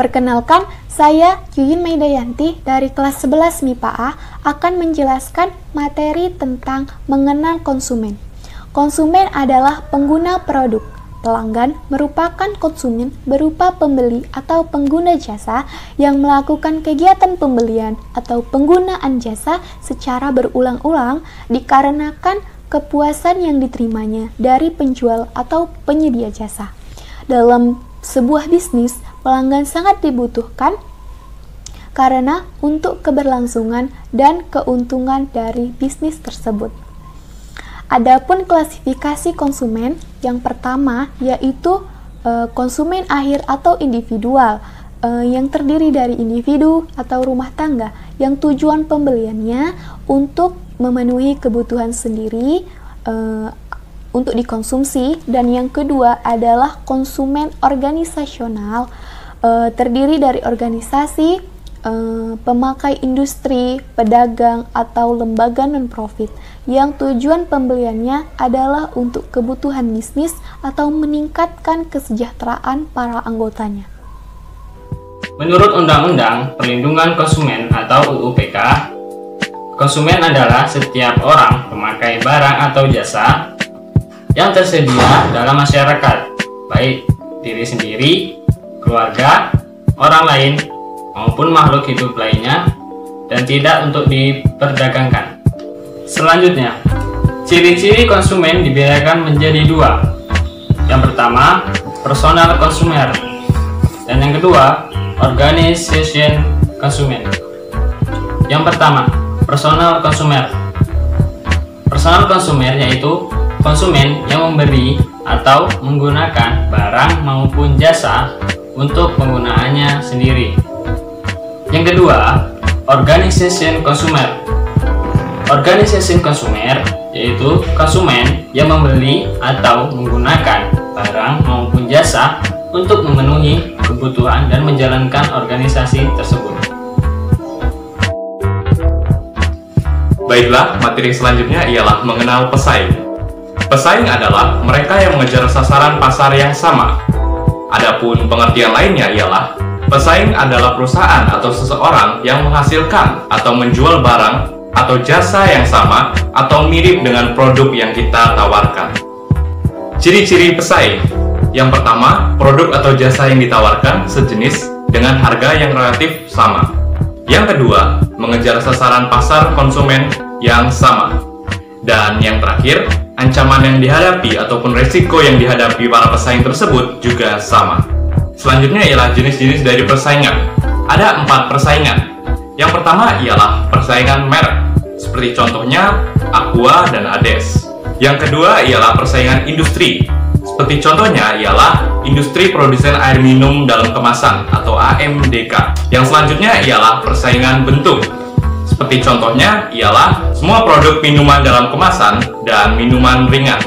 Perkenalkan, saya Yuyun Maidayanti dari kelas 11 MIPA A akan menjelaskan materi tentang mengenal konsumen. Konsumen adalah pengguna produk. Pelanggan merupakan konsumen berupa pembeli atau pengguna jasa yang melakukan kegiatan pembelian atau penggunaan jasa secara berulang-ulang dikarenakan kepuasan yang diterimanya dari penjual atau penyedia jasa. Dalam sebuah bisnis, pelanggan sangat dibutuhkan karena untuk keberlangsungan dan keuntungan dari bisnis tersebut. Adapun klasifikasi konsumen, yang pertama yaitu konsumen akhir atau individual, yang terdiri dari individu atau rumah tangga yang tujuan pembeliannya untuk memenuhi kebutuhan sendiri untuk dikonsumsi. Dan yang kedua adalah konsumen organisasional, terdiri dari organisasi, pemakai industri, pedagang, atau lembaga non-profit yang tujuan pembeliannya adalah untuk kebutuhan bisnis atau meningkatkan kesejahteraan para anggotanya. Menurut Undang-Undang Perlindungan Konsumen atau UU PK, konsumen adalah setiap orang pemakai barang atau jasa yang tersedia dalam masyarakat, baik diri sendiri, keluarga, orang lain, maupun makhluk hidup lainnya, dan tidak untuk diperdagangkan. Selanjutnya, ciri-ciri konsumen dibedakan menjadi dua. Yang pertama, personal consumer, dan yang kedua, organization consumer. Yang pertama, personal consumer. Personal consumer yaitu konsumen yang memberi atau menggunakan barang maupun jasa untuk penggunaannya sendiri. Yang kedua, organization consumer. Organization consumer yaitu konsumen yang membeli atau menggunakan barang maupun jasa untuk memenuhi kebutuhan dan menjalankan organisasi tersebut. Baiklah, materi selanjutnya ialah mengenal pesaing. Pesaing adalah mereka yang mengejar sasaran pasar yang sama. Adapun pengertian lainnya ialah pesaing adalah perusahaan atau seseorang yang menghasilkan atau menjual barang atau jasa yang sama atau mirip dengan produk yang kita tawarkan. Ciri-ciri pesaing. Yang pertama, produk atau jasa yang ditawarkan sejenis dengan harga yang relatif sama. Yang kedua, mengejar sasaran pasar konsumen yang sama. Dan yang terakhir, ancaman yang dihadapi ataupun risiko yang dihadapi para pesaing tersebut juga sama. Selanjutnya ialah jenis-jenis dari persaingan. Ada 4 persaingan. Yang pertama ialah persaingan merek, seperti contohnya Aqua dan Ades. Yang kedua ialah persaingan industri, seperti contohnya ialah industri produsen air minum dalam kemasan atau AMDK. Yang selanjutnya ialah persaingan bentuk, seperti contohnya ialah semua produk minuman dalam kemasan dan minuman ringan.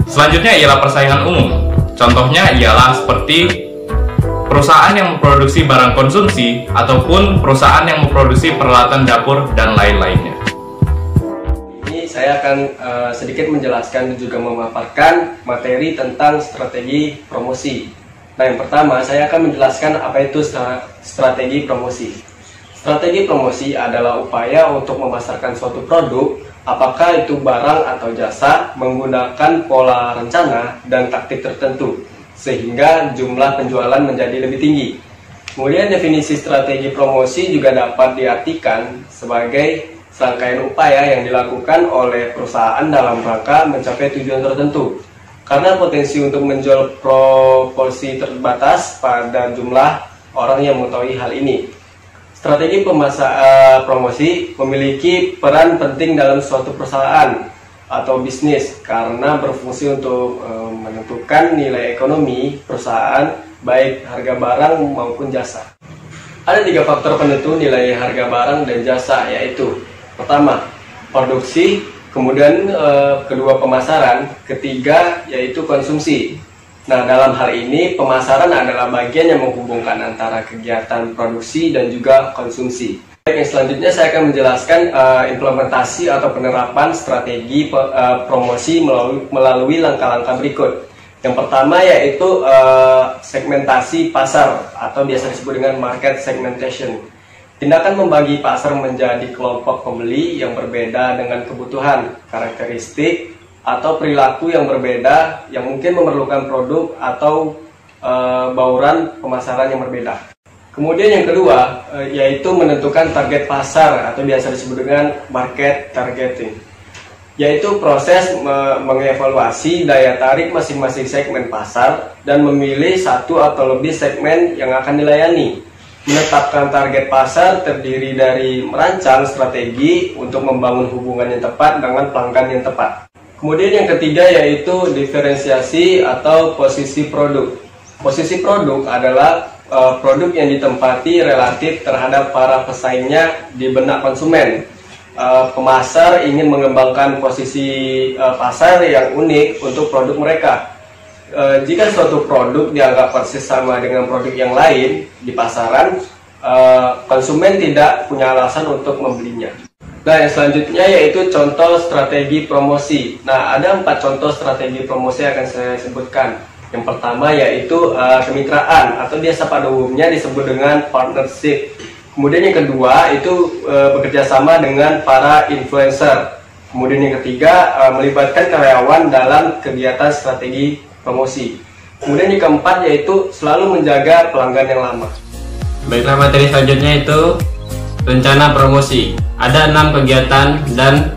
Selanjutnya ialah persaingan umum, contohnya ialah seperti perusahaan yang memproduksi barang konsumsi ataupun perusahaan yang memproduksi peralatan dapur dan lain-lainnya. Ini saya akan sedikit menjelaskan dan juga memaparkan materi tentang strategi promosi. Nah, yang pertama saya akan menjelaskan apa itu strategi promosi. Strategi promosi adalah upaya untuk memasarkan suatu produk, apakah itu barang atau jasa, menggunakan pola rencana dan taktik tertentu, sehingga jumlah penjualan menjadi lebih tinggi. Kemudian definisi strategi promosi juga dapat diartikan sebagai serangkaian upaya yang dilakukan oleh perusahaan dalam rangka mencapai tujuan tertentu. Karena potensi untuk menjual proporsi terbatas pada jumlah orang yang mengetahui hal ini. Strategi promosi memiliki peran penting dalam suatu perusahaan atau bisnis karena berfungsi untuk menentukan nilai ekonomi perusahaan baik harga barang maupun jasa. Ada 3 faktor penentu nilai harga barang dan jasa, yaitu pertama, produksi, kemudian kedua pemasaran, ketiga yaitu konsumsi. Nah, dalam hal ini pemasaran adalah bagian yang menghubungkan antara kegiatan produksi dan juga konsumsi. Yang selanjutnya saya akan menjelaskan implementasi atau penerapan strategi promosi melalui langkah-langkah berikut. Yang pertama yaitu segmentasi pasar atau biasa disebut dengan market segmentation. Tindakan membagi pasar menjadi kelompok pembeli yang berbeda dengan kebutuhan, karakteristik, atau perilaku yang berbeda yang mungkin memerlukan produk atau bauran pemasaran yang berbeda. Kemudian yang kedua yaitu menentukan target pasar atau biasa disebut dengan market targeting, yaitu proses mengevaluasi daya tarik masing-masing segmen pasar dan memilih satu atau lebih segmen yang akan dilayani. Menetapkan target pasar terdiri dari merancang strategi untuk membangun hubungan yang tepat dengan pelanggan yang tepat. Kemudian yang ketiga yaitu diferensiasi atau posisi produk. Posisi produk adalah produk yang ditempati relatif terhadap para pesaingnya di benak konsumen. Pemasar ingin mengembangkan posisi pasar yang unik untuk produk mereka. Jika suatu produk dianggap persis sama dengan produk yang lain di pasaran, konsumen tidak punya alasan untuk membelinya. Nah, yang selanjutnya yaitu contoh strategi promosi. Nah, ada 4 contoh strategi promosi yang akan saya sebutkan. Yang pertama yaitu kemitraan atau biasa pada umumnya disebut dengan partnership. Kemudian yang kedua itu bekerja sama dengan para influencer. Kemudian yang ketiga melibatkan karyawan dalam kegiatan strategi promosi. Kemudian yang keempat yaitu selalu menjaga pelanggan yang lama. Baiklah, materi selanjutnya itu rencana promosi. Ada 6 kegiatan dan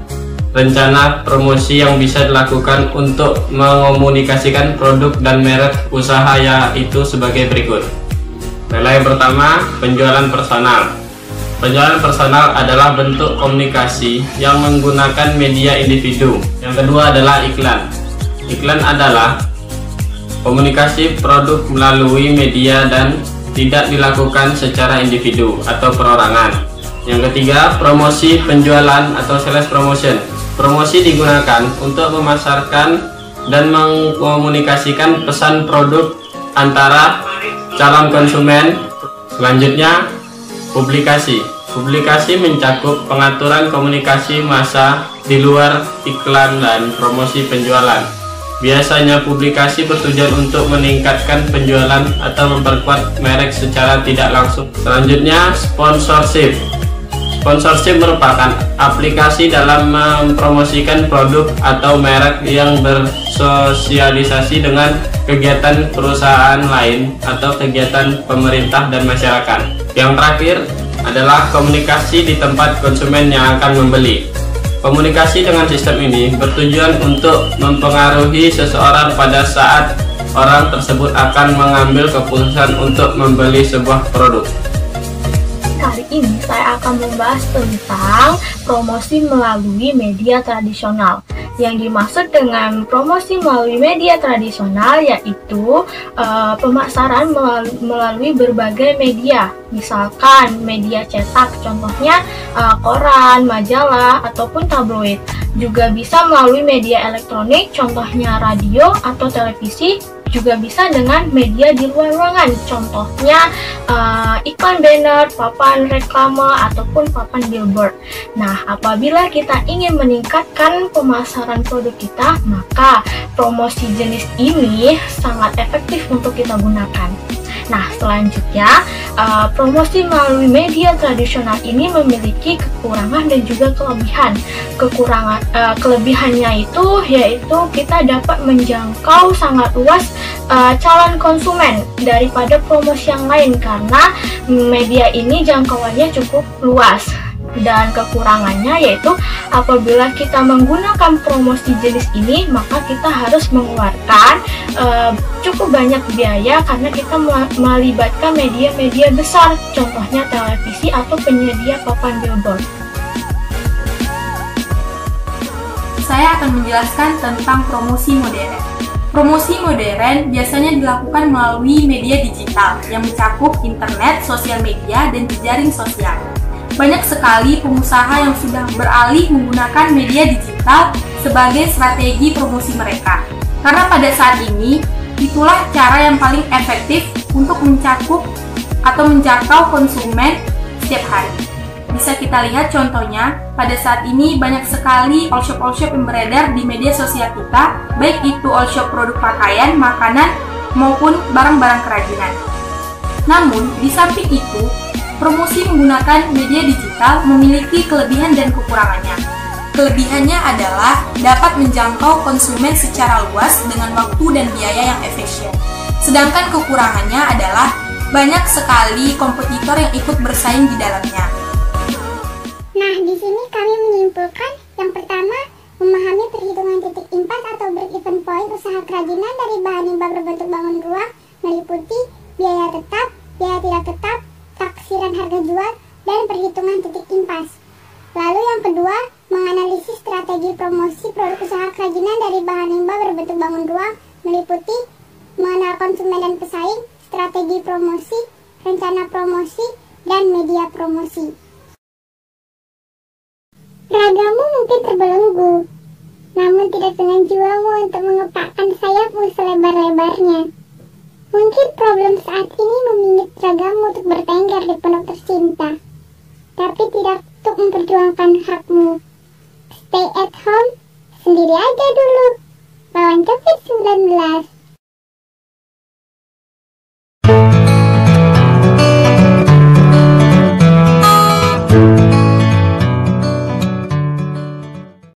rencana promosi yang bisa dilakukan untuk mengomunikasikan produk dan merek usaha, yaitu sebagai berikut. Yang pertama, penjualan personal. Penjualan personal adalah bentuk komunikasi yang menggunakan media individu. Yang kedua adalah iklan. Iklan adalah komunikasi produk melalui media dan tidak dilakukan secara individu atau perorangan. Yang ketiga, promosi penjualan atau sales promotion. Promosi digunakan untuk memasarkan dan mengkomunikasikan pesan produk antara calon konsumen. Selanjutnya, publikasi. Publikasi mencakup pengaturan komunikasi massa di luar iklan dan promosi penjualan. Biasanya publikasi bertujuan untuk meningkatkan penjualan atau memperkuat merek secara tidak langsung. Selanjutnya, sponsorship. Sponsorship merupakan aplikasi dalam mempromosikan produk atau merek yang bersosialisasi dengan kegiatan perusahaan lain atau kegiatan pemerintah dan masyarakat. Yang terakhir adalah komunikasi di tempat konsumen yang akan membeli. Komunikasi dengan sistem ini bertujuan untuk mempengaruhi seseorang pada saat orang tersebut akan mengambil keputusan untuk membeli sebuah produk. Kali ini saya akan membahas tentang promosi melalui media tradisional. Yang dimaksud dengan promosi melalui media tradisional yaitu pemasaran melalui berbagai media. Misalkan media cetak, contohnya koran, majalah, ataupun tabloid. Juga bisa melalui media elektronik, contohnya radio atau televisi. Juga bisa dengan media di luar ruangan, contohnya iklan banner, papan reklame, ataupun papan billboard. Nah, apabila kita ingin meningkatkan pemasaran produk kita, maka promosi jenis ini sangat efektif untuk kita gunakan. Nah, selanjutnya promosi melalui media tradisional ini memiliki kekurangan dan juga kelebihan. Kelebihannya yaitu kita dapat menjangkau sangat luas calon konsumen daripada promosi yang lain karena media ini jangkauannya cukup luas. Dan kekurangannya yaitu apabila kita menggunakan promosi jenis ini, maka kita harus mengeluarkan cukup banyak biaya karena kita melibatkan media-media besar, contohnya televisi atau penyedia papan billboard. Saya akan menjelaskan tentang promosi modern. Promosi modern biasanya dilakukan melalui media digital yang mencakup internet, sosial media, dan jejaring sosial. Banyak sekali pengusaha yang sudah beralih menggunakan media digital sebagai strategi promosi mereka. Karena pada saat ini, itulah cara yang paling efektif untuk mencakup atau menjangkau konsumen setiap hari. Bisa kita lihat contohnya, pada saat ini banyak sekali all shop yang beredar di media sosial kita, baik itu all shop produk pakaian, makanan, maupun barang-barang kerajinan. Namun, di samping itu, promosi menggunakan media digital memiliki kelebihan dan kekurangannya. Kelebihannya adalah dapat menjangkau konsumen secara luas dengan waktu dan biaya yang efisien. Sedangkan kekurangannya adalah banyak sekali kompetitor yang ikut bersaing di dalamnya. Nah, di sini kami menyimpulkan yang pertama, memahami perhitungan titik impas atau break-even point usaha kerajinan dari bahan limbah berbentuk bangun ruang meliputi biaya tetap, biaya tidak tetap, taksiran harga jual, dan perhitungan titik impas. Lalu yang kedua, menganalisis strategi promosi produk usaha kerajinan dari bahan limbah berbentuk bangun ruang meliputi mengenal konsumen dan pesaing, strategi promosi, rencana promosi, dan media promosi. Ragamu mungkin terbelenggu, namun tidak dengan jiwamu untuk mengepakkan sayapmu selebar-lebarnya. Mungkin problem saat ini memingit ragamu untuk bertengger di pondok tercinta, tapi tidak untuk memperjuangkan hakmu. Stay at home, sendiri aja dulu, lawan COVID-19.